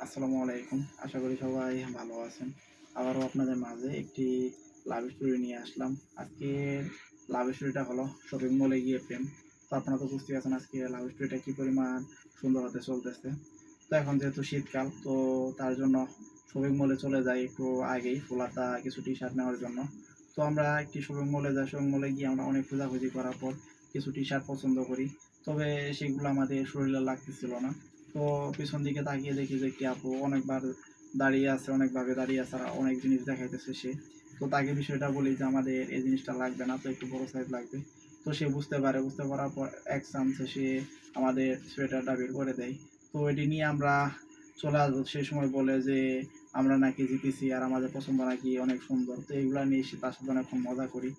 আসসালামু আলাইকুম। আশা করি সবাই ভালো আছেন। আবারও আপনাদের মাঝে একটি লাভ স্টোরি নিয়ে আসলাম। আজকের লাভ স্টোরিটা হলো শপিং মলে গিয়ে প্রেম। তো আপনারা তো বুঝতেই পারছেন আজকে লাভ স্টোরিটা কি পরিমাণ সুন্দর হতে চলতেছে। তো এখন যেহেতু শীতকাল, তো তার জন্য শপিং মলে চলে যাই একটু আগেই ফুলাতা কিছু টি-শার্ট নেওয়ার জন্য। তো আমরা একটি শপিং মলে যাই। শপিং মলে গিয়ে আমরা অনেক খোঁজাখুঁজি করার পর কিছু টি-শার্ট পছন্দ করি। তবে সেগুলো আমাদের শরীরে লাগতেছিল না। তো পিছন দিকে তাকিয়ে দেখি যে একটি আপু অনেকবার দাঁড়িয়ে আছে, অনেকভাবে দাঁড়িয়ে আছে আর অনেক জিনিস দেখাইতেছে সে। তো তাকে বিষয়টা বলি যে আমাদের এই জিনিসটা লাগবে না, তো একটু বড় সাইজ লাগবে। তো সে বুঝতে পারে, বুঝতে পারার পর এক চান্সে সে আমাদের সোয়েটারটা বের করে দেয়। তো এটি নিয়ে আমরা চলে আসবো। সেই সময় বলে যে আমরা নাকি জিতেছি আর আমাদের পছন্দ নাকি অনেক সুন্দর। তো এইগুলা নিয়ে সে তার সাথে অনেকক্ষণ মজা করি।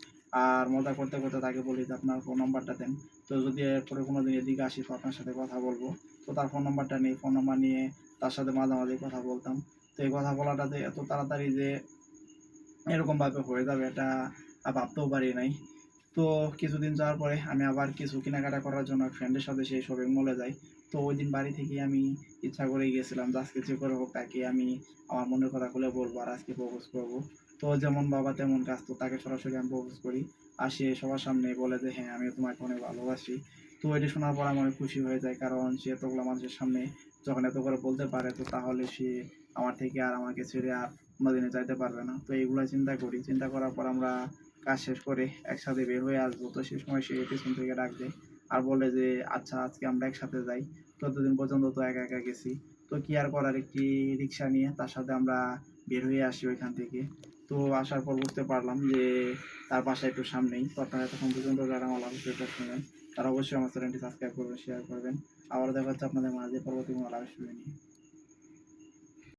আর মজা করতে করতে তাকে বলি যে আপনার ফোন নাম্বারটা দেন। তো যদি এরপরে কোনোদিন এদিকে আসি তো আপনার সাথে কথা বলবো। তো তার ফোন নাম্বারটা নেই, ফোন নাম্বার নিয়ে তার সাথে মাঝে কথা বলতাম। তো এই কথা বলাটাতে এত তাড়াতাড়ি যে এরকমভাবে হয়ে যাবে এটা ভাবতেও পারি নাই। তো কিছুদিন যাওয়ার পরে আমি আবার কিছু কেনাকাটা করার জন্য এক ফ্রেন্ডের সাথে সেই শপিং মলে যাই। তো ওই দিন বাড়ি থেকেই আমি ইচ্ছা করেই গেছিলাম যে আজকে যে করে হোক তাকে আমি আমার মনের কথা খুলে বলবো আর আজকে প্রপোজ করবো। তো যেমন বাবা তেমন কাজ, তো তাকে সরাসরি আমি প্রপোজ করি। আর সে সবার সামনে বলে যে হ্যাঁ আমি তোমাকে অনেক ভালোবাসি। তো এটি শোনার পর আমি অনেক খুশি হয়ে যায়, কারণ সে এতগুলো মানুষের সামনে যখন এত করে বলতে পারে তো তাহলে সে আমার থেকে আর আমাকে ছেড়ে আর কোনোদিনও যাইতে পারবে না। তো এইগুলো চিন্তা করি, চিন্তা করার পর আমরা কাজ শেষ করে একসাথে বের হয়ে আসবো। তো সে সময় সে পেছন থেকে ডাক দেয় আর বলে যে আচ্ছা আজকে আমরা একসাথে যাই। ততদিন পর্যন্ত তো একা একা গেছি। তো কি আর করার, একটি রিক্সা নিয়ে তার সাথে আমরা বের হয়ে আসি ওইখান থেকে। তো আসার পর বুঝতে পারলাম যে তার বাসা একটু সামনেই। তো আপনারা এতক্ষণ পর্যন্ত যারা আমার লাভ স্টোরিটা শুনলেন তারা অবশ্যই আমার চ্যানেলটি সাবস্ক্রাইব করবেন, শেয়ার করবেন। আবারও দেখা হচ্ছে আপনাদের মাঝে পরবর্তী কোনো লাভ স্টোরি নিয়ে।